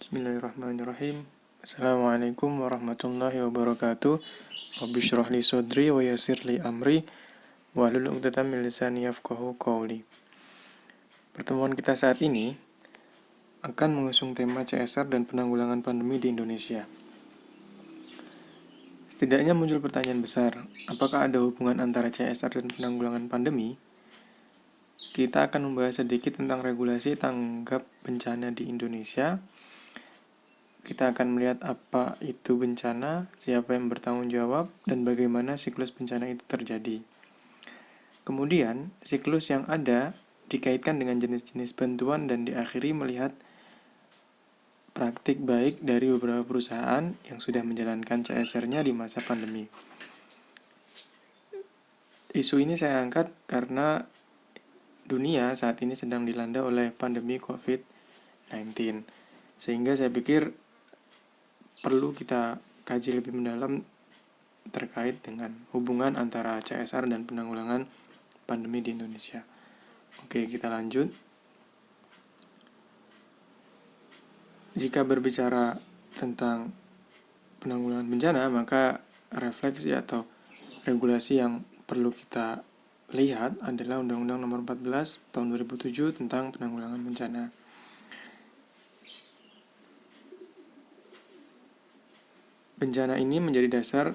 Bismillahirrahmanirrahim. Assalamualaikum warahmatullahi wabarakatuh. Rabbi shrah li sadri wa yassir li amri wahlul 'uqdatam min lisani yafqahu qawli. Pertemuan kita saat ini akan mengusung tema CSR dan penanggulangan pandemi di Indonesia. Setidaknya muncul pertanyaan besar, apakah ada hubungan antara CSR dan penanggulangan pandemi? Kita akan membahas sedikit tentang regulasi tanggap bencana di Indonesia. Kita akan melihat apa itu bencana, siapa yang bertanggung jawab, dan bagaimana siklus bencana itu terjadi. Kemudian, siklus yang ada dikaitkan dengan jenis-jenis bantuan dan diakhiri melihat praktik baik dari beberapa perusahaan yang sudah menjalankan CSR-nya di masa pandemi. Isu ini saya angkat karena dunia saat ini sedang dilanda oleh pandemi COVID-19. Sehingga saya pikir perlu kita kaji lebih mendalam terkait dengan hubungan antara CSR dan penanggulangan pandemi di Indonesia. Oke, kita lanjut. Jika berbicara tentang penanggulangan bencana, maka refleksi atau regulasi yang perlu kita lihat adalah Undang-Undang Nomor 14 Tahun 2007 tentang penanggulangan bencana. Bencana ini menjadi dasar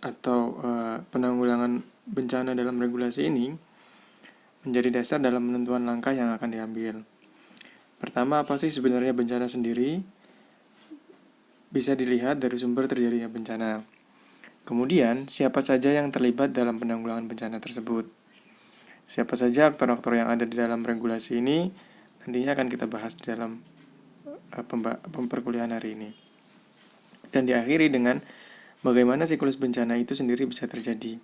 atau penanggulangan bencana dalam regulasi ini menjadi dasar dalam penentuan langkah yang akan diambil. Pertama, apa sih sebenarnya bencana sendiri? Bisa dilihat dari sumber terjadinya bencana. Kemudian, siapa saja yang terlibat dalam penanggulangan bencana tersebut? Siapa saja aktor-aktor yang ada di dalam regulasi ini nantinya akan kita bahas di dalam perkuliahan hari ini. Dan diakhiri dengan bagaimana siklus bencana itu sendiri bisa terjadi.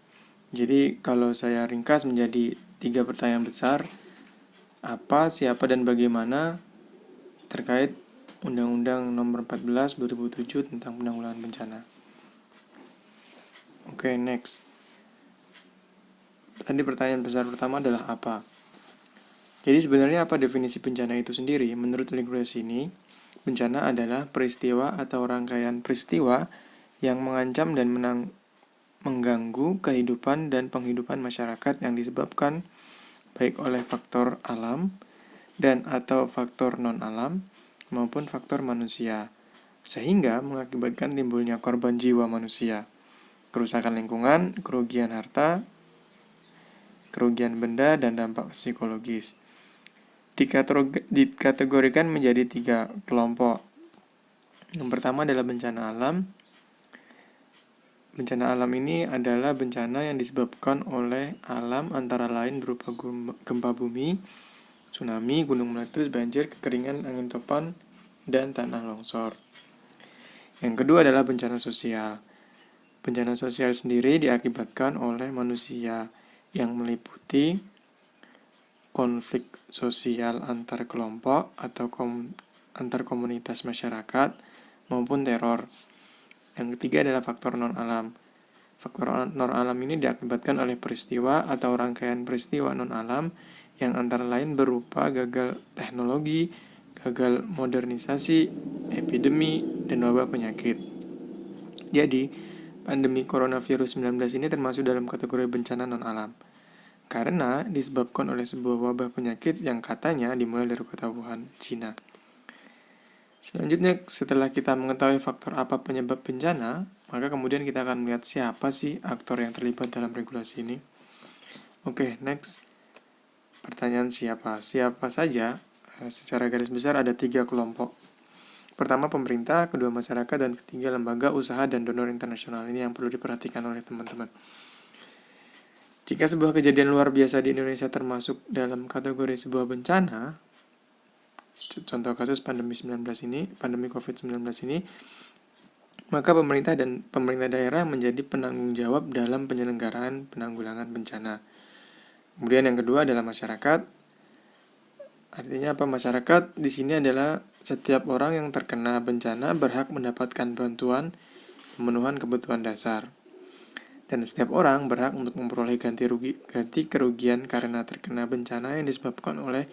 Jadi kalau saya ringkas menjadi 3 pertanyaan besar, apa, siapa, dan bagaimana terkait Undang-Undang Nomor 14 2007 tentang penanggulangan bencana. Oke, next. Tadi pertanyaan besar pertama adalah apa? Jadi sebenarnya apa definisi bencana itu sendiri? Menurut regulasi ini, bencana adalah peristiwa atau rangkaian peristiwa yang mengancam dan mengganggu kehidupan dan penghidupan masyarakat yang disebabkan baik oleh faktor alam dan atau faktor non-alam maupun faktor manusia, sehingga mengakibatkan timbulnya korban jiwa manusia, kerusakan lingkungan, kerugian harta, kerugian benda, dan dampak psikologis. Dikategorikan menjadi 3 kelompok. Yang pertama adalah bencana alam. Bencana alam ini adalah bencana yang disebabkan oleh alam antara lain berupa gempa bumi, tsunami, gunung meletus, banjir, kekeringan, angin topan, dan tanah longsor. Yang kedua adalah bencana sosial. Bencana sosial sendiri diakibatkan oleh manusia yang meliputi konflik sosial antar kelompok atau antar komunitas masyarakat maupun teror. Yang ketiga adalah faktor non-alam. Faktor non-alam ini diakibatkan oleh peristiwa atau rangkaian peristiwa non-alam yang antara lain berupa gagal teknologi, gagal modernisasi, epidemi, dan wabah penyakit. Jadi, pandemi coronavirus 19 ini termasuk dalam kategori bencana non-alam karena disebabkan oleh sebuah wabah penyakit yang katanya dimulai dari kota Wuhan, Cina. Selanjutnya, setelah kita mengetahui faktor apa penyebab bencana, maka kemudian kita akan melihat siapa sih aktor yang terlibat dalam regulasi ini. Oke, next. Pertanyaan siapa? Siapa saja? Secara garis besar ada 3 kelompok. Pertama, pemerintah, kedua masyarakat, dan ketiga lembaga, usaha, dan donor internasional. Ini yang perlu diperhatikan oleh teman-teman. Jika sebuah kejadian luar biasa di Indonesia termasuk dalam kategori sebuah bencana, contoh kasus pandemi COVID-19 ini, maka pemerintah dan pemerintah daerah menjadi penanggung jawab dalam penyelenggaraan penanggulangan bencana. Kemudian yang kedua adalah masyarakat. Artinya apa? Masyarakat di sini adalah setiap orang yang terkena bencana berhak mendapatkan bantuan pemenuhan kebutuhan dasar. Dan setiap orang berhak untuk memperoleh ganti kerugian karena terkena bencana yang disebabkan oleh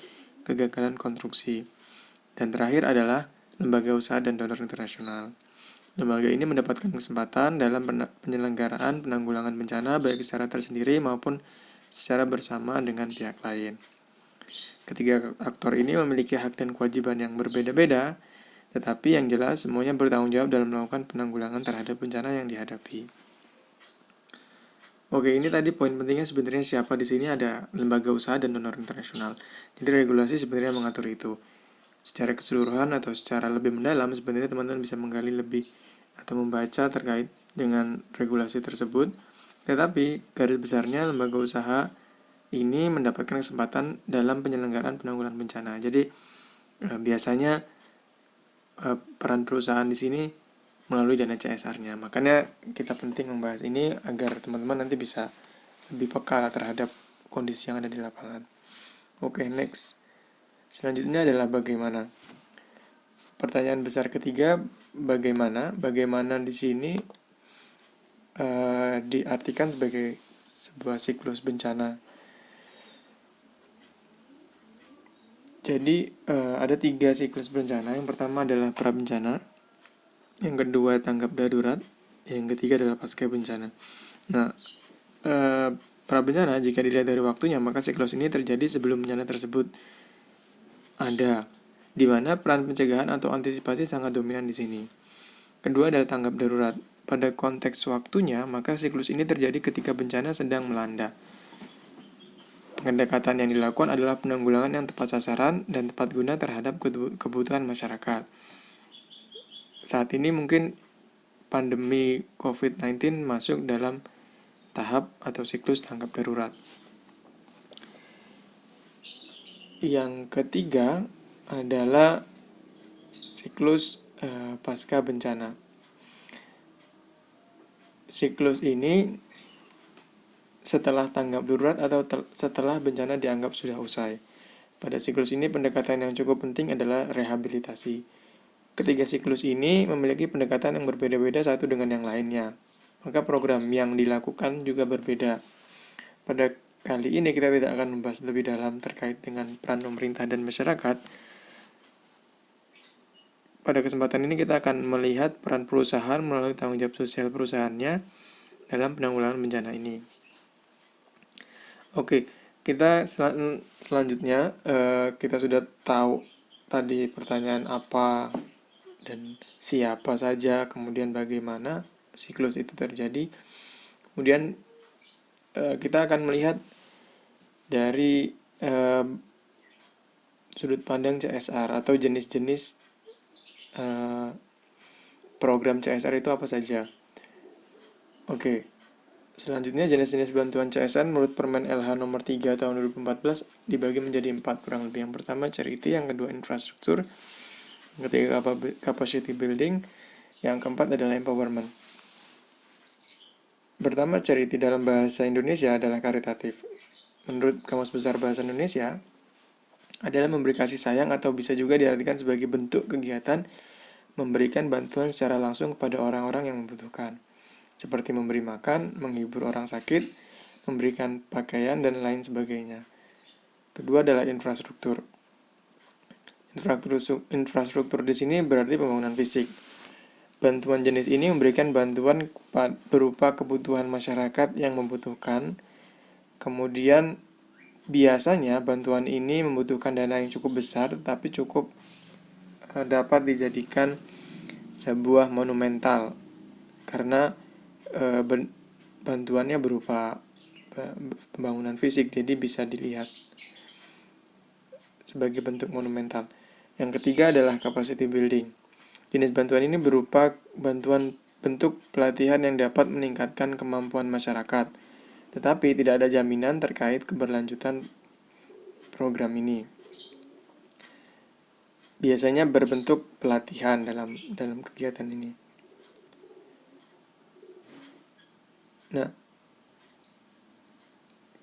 kegagalan konstruksi. Dan terakhir adalah lembaga usaha, dan donor internasional. Lembaga ini mendapatkan kesempatan dalam penyelenggaraan penanggulangan bencana baik secara tersendiri maupun secara bersama dengan pihak lain. Ketiga aktor ini memiliki hak dan kewajiban yang berbeda-beda, tetapi yang jelas semuanya bertanggung jawab dalam melakukan penanggulangan terhadap bencana yang dihadapi. Oke, ini tadi poin pentingnya sebenarnya siapa di sini ada lembaga usaha dan donor internasional. Jadi regulasi sebenarnya mengatur itu. Secara keseluruhan atau secara lebih mendalam sebenarnya teman-teman bisa menggali lebih atau membaca terkait dengan regulasi tersebut. Tetapi garis besarnya lembaga usaha ini mendapatkan kesempatan dalam penyelenggaraan penanggulangan bencana. Jadi biasanya peran perusahaan di sini melalui dana CSR-nya. Makanya kita penting membahas ini agar teman-teman nanti bisa lebih peka terhadap kondisi yang ada di lapangan. Oke, next. Selanjutnya adalah bagaimana. Pertanyaan besar ketiga, bagaimana? Bagaimana di sini diartikan sebagai sebuah siklus bencana. Jadi ada 3 siklus bencana. Yang pertama adalah prabencana, yang kedua tanggap darurat, yang ketiga adalah pasca bencana. Nah, prabencana jika dilihat dari waktunya, maka siklus ini terjadi sebelum bencana tersebut ada, di mana peran pencegahan atau antisipasi sangat dominan di sini. Kedua adalah tanggap darurat. Pada konteks waktunya, maka siklus ini terjadi ketika bencana sedang melanda. Pendekatan yang dilakukan adalah penanggulangan yang tepat sasaran dan tepat guna terhadap kebutuhan masyarakat. Saat ini mungkin pandemi COVID-19 masuk dalam tahap atau siklus tanggap darurat. Yang ketiga adalah siklus pasca bencana. Siklus ini setelah tanggap darurat atau setelah bencana dianggap sudah usai. Pada siklus ini pendekatan yang cukup penting adalah rehabilitasi. Ketiga siklus ini memiliki pendekatan yang berbeda-beda satu dengan yang lainnya. Maka program yang dilakukan juga berbeda. Pada kali ini kita tidak akan membahas lebih dalam terkait dengan peran pemerintah dan masyarakat. Pada kesempatan ini kita akan melihat peran perusahaan melalui tanggung jawab sosial perusahaannya dalam penanggulangan bencana ini. Oke, kita selanjutnya kita sudah tahu tadi pertanyaan apa dan siapa saja, kemudian bagaimana siklus itu terjadi. Kemudian kita akan melihat dari sudut pandang CSR atau jenis-jenis program CSR itu apa saja. Oke. Selanjutnya jenis-jenis bantuan CSR menurut Permen LH nomor 3 tahun 2014 dibagi menjadi 4 kurang lebih. Yang pertama charity, yang kedua infrastruktur, yang ketiga capacity building, yang keempat adalah empowerment. Pertama, charity dalam bahasa Indonesia adalah karitatif. Menurut Kamus Besar Bahasa Indonesia adalah memberi kasih sayang atau bisa juga diartikan sebagai bentuk kegiatan memberikan bantuan secara langsung kepada orang-orang yang membutuhkan, seperti memberi makan, menghibur orang sakit, memberikan pakaian, dan lain sebagainya. Kedua adalah infrastruktur. Infrastruktur di sini berarti pembangunan fisik. Bantuan jenis ini memberikan bantuan berupa kebutuhan masyarakat yang membutuhkan. Kemudian biasanya bantuan ini membutuhkan dana yang cukup besar, tapi cukup dapat dijadikan sebuah monumental karena bantuannya berupa pembangunan fisik, jadi bisa dilihat sebagai bentuk monumental. Yang ketiga adalah capacity building. Jenis bantuan ini berupa bantuan bentuk pelatihan yang dapat meningkatkan kemampuan masyarakat, tetapi tidak ada jaminan terkait keberlanjutan program ini. Biasanya berbentuk pelatihan dalam kegiatan ini. Nah,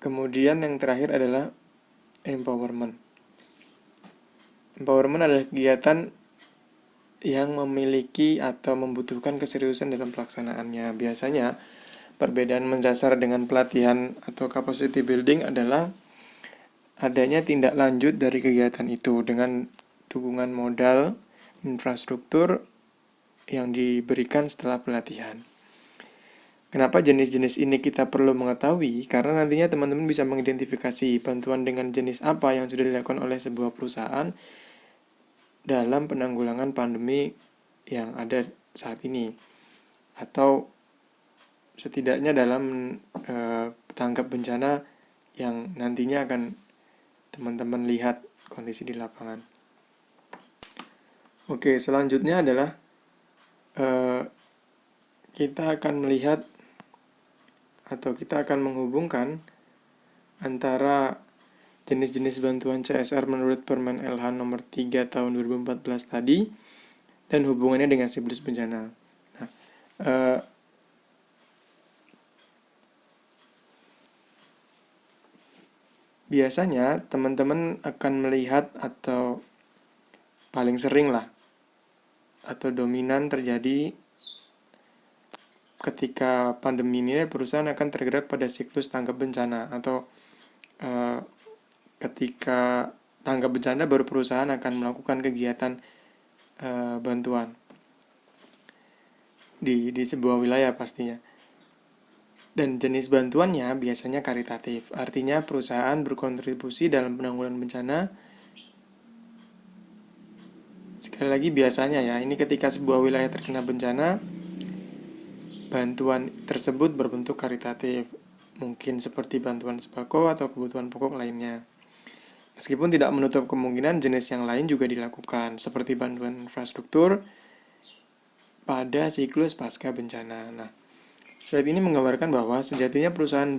kemudian yang terakhir adalah empowerment. Empowerment adalah kegiatan yang memiliki atau membutuhkan keseriusan dalam pelaksanaannya. Biasanya, perbedaan mendasar dengan pelatihan atau capacity building adalah adanya tindak lanjut dari kegiatan itu dengan dukungan modal, infrastruktur yang diberikan setelah pelatihan. Kenapa jenis-jenis ini kita perlu mengetahui? Karena nantinya teman-teman bisa mengidentifikasi bantuan dengan jenis apa yang sudah dilakukan oleh sebuah perusahaan dalam penanggulangan pandemi yang ada saat ini, atau setidaknya dalam tanggap bencana yang nantinya akan teman-teman lihat kondisi di lapangan. Oke, selanjutnya adalah kita akan melihat atau kita akan menghubungkan antara jenis-jenis bantuan CSR menurut Permen LH nomor 3 tahun 2014 tadi dan hubungannya dengan siklus bencana. Nah, biasanya teman-teman akan melihat atau paling sering lah atau dominan terjadi ketika pandemi ini perusahaan akan tergerak pada siklus tanggap bencana, atau ketika tanggap bencana baru perusahaan akan melakukan kegiatan bantuan di sebuah wilayah pastinya. Dan jenis bantuannya biasanya karitatif, artinya perusahaan berkontribusi dalam penanggulangan bencana. Sekali lagi biasanya ya, ini ketika sebuah wilayah terkena bencana, bantuan tersebut berbentuk karitatif, mungkin seperti bantuan sembako atau kebutuhan pokok lainnya. Meskipun tidak menutup kemungkinan jenis yang lain juga dilakukan, seperti bantuan infrastruktur pada siklus pasca bencana. Nah, slide ini menggambarkan bahwa sejatinya perusahaan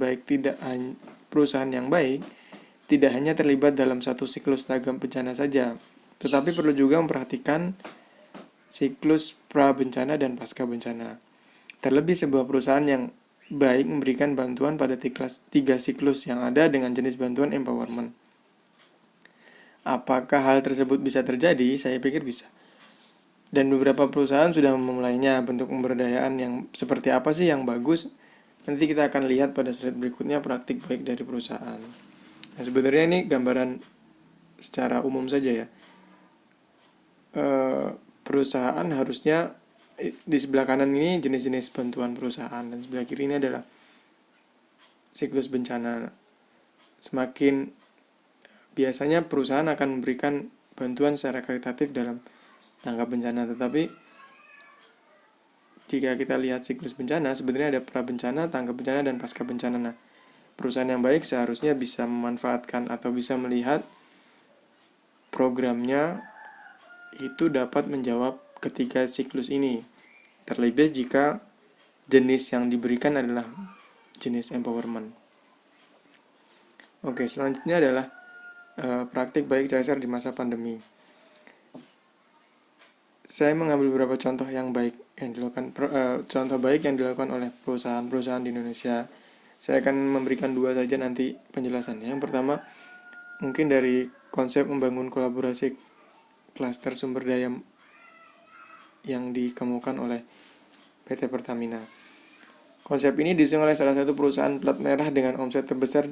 yang baik tidak hanya terlibat dalam satu siklus tanggap bencana saja, tetapi perlu juga memperhatikan siklus pra bencana dan pasca bencana. Terlebih sebuah perusahaan yang baik memberikan bantuan pada tiga siklus yang ada dengan jenis bantuan empowerment. Apakah hal tersebut bisa terjadi? Saya pikir bisa. Dan beberapa perusahaan sudah memulainya. Bentuk pemberdayaan yang seperti apa sih yang bagus? Nanti kita akan lihat pada slide berikutnya praktik baik dari perusahaan. Nah, sebenarnya ini gambaran secara umum saja ya. Perusahaan harusnya di sebelah kanan ini jenis-jenis bantuan perusahaan dan sebelah kiri ini adalah siklus bencana. Semakin biasanya perusahaan akan memberikan bantuan secara karitatif dalam tanggap bencana, tetapi jika kita lihat siklus bencana sebenarnya ada pra bencana, tanggap bencana, dan pasca bencana. Nah, perusahaan yang baik seharusnya bisa memanfaatkan atau bisa melihat programnya itu dapat menjawab ketiga siklus ini, terlebih jika jenis yang diberikan adalah jenis empowerment. Oke, selanjutnya adalah praktik baik CSR di masa pandemi. Saya mengambil beberapa contoh yang baik yang dilakukan oleh perusahaan-perusahaan di Indonesia. Saya akan memberikan dua saja nanti penjelasannya. Yang pertama, mungkin dari konsep membangun kolaborasi klaster sumber daya yang dikemukakan oleh PT Pertamina. Konsep ini disusun oleh salah satu perusahaan plat merah dengan omset terbesar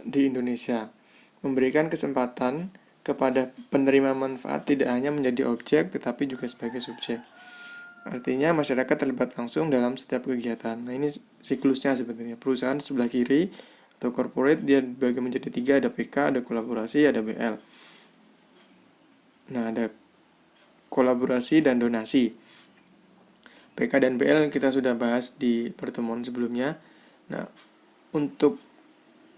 di Indonesia, memberikan kesempatan kepada penerima manfaat tidak hanya menjadi objek tetapi juga sebagai subjek. Artinya masyarakat terlibat langsung dalam setiap kegiatan. Nah, ini siklusnya sebenarnya. Perusahaan sebelah kiri atau corporate dia dibagi menjadi tiga, ada PK, ada kolaborasi, ada BL. Nah, ada kolaborasi dan donasi. PK dan BL kita sudah bahas di pertemuan sebelumnya. Nah, untuk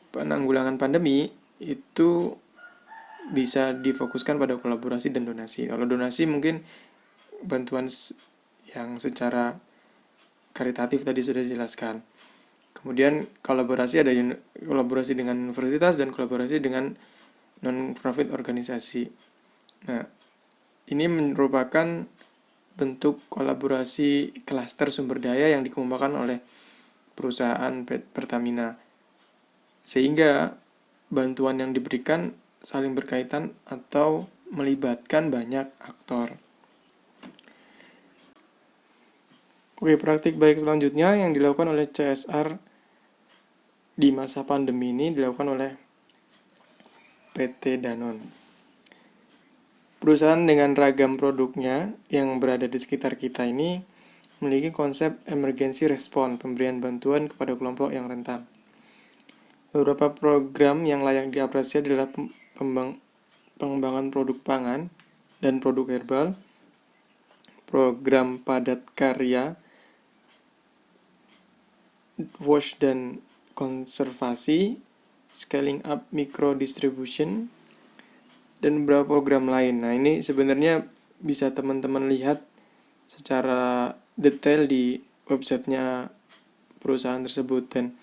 penanggulangan pandemi itu bisa difokuskan pada kolaborasi dan donasi. Kalau donasi mungkin bantuan yang secara karitatif tadi sudah dijelaskan. Kemudian kolaborasi ada kolaborasi dengan universitas dan kolaborasi dengan non-profit organisasi. Nah, ini merupakan bentuk kolaborasi klaster sumber daya yang dikemukakan oleh perusahaan Pertamina, sehingga bantuan yang diberikan saling berkaitan atau melibatkan banyak aktor. Oke, praktik baik selanjutnya yang dilakukan oleh CSR di masa pandemi ini dilakukan oleh PT Danone. Perusahaan dengan ragam produknya yang berada di sekitar kita ini memiliki konsep emergency response, pemberian bantuan kepada kelompok yang rentan. Beberapa program yang layak diapresiasi adalah pengembangan produk pangan dan produk herbal, program padat karya, wash dan konservasi, scaling up micro distribution, dan beberapa program lain. Nah, ini sebenarnya bisa teman-teman lihat secara detail di websitenya perusahaan tersebut, dan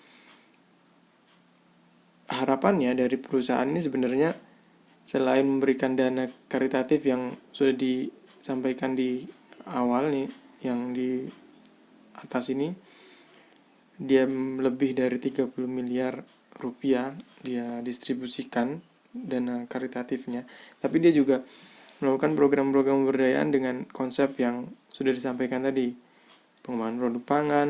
harapannya dari perusahaan ini sebenarnya selain memberikan dana karitatif yang sudah disampaikan di awal nih, yang di atas ini, dia lebih dari 30 miliar rupiah dia distribusikan dana karitatifnya, tapi dia juga melakukan program-program pemberdayaan dengan konsep yang sudah disampaikan tadi, pengembangan produk pangan,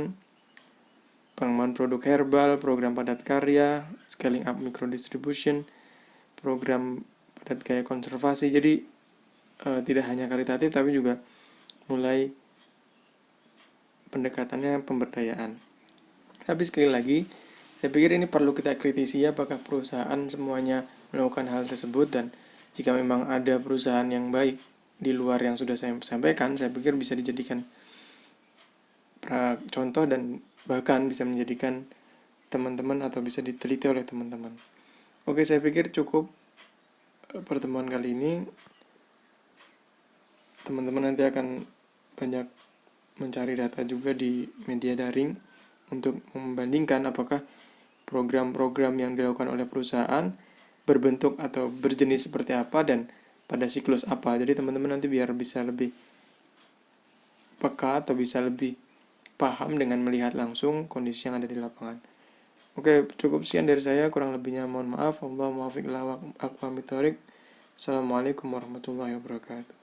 pengembangan produk herbal, program padat karya, scaling up micro distribution, program padat karya konservasi. Jadi tidak hanya karitatif tapi juga mulai pendekatannya pemberdayaan. Tapi sekali lagi, saya pikir ini perlu kita kritisi, apakah perusahaan semuanya melakukan hal tersebut, dan jika memang ada perusahaan yang baik di luar yang sudah saya sampaikan, saya pikir bisa dijadikan contoh dan bahkan bisa menjadikan teman-teman atau bisa diteliti oleh teman-teman. Oke, saya pikir cukup pertemuan kali ini. Teman-teman nanti akan banyak mencari data juga di media daring untuk membandingkan apakah program-program yang dilakukan oleh perusahaan berbentuk atau berjenis seperti apa dan pada siklus apa. Jadi teman-teman nanti biar bisa lebih peka atau bisa lebih paham dengan melihat langsung kondisi yang ada di lapangan. Oke, cukup sekian dari saya, kurang lebihnya mohon maaf. Assalamualaikum warahmatullahi wabarakatuh.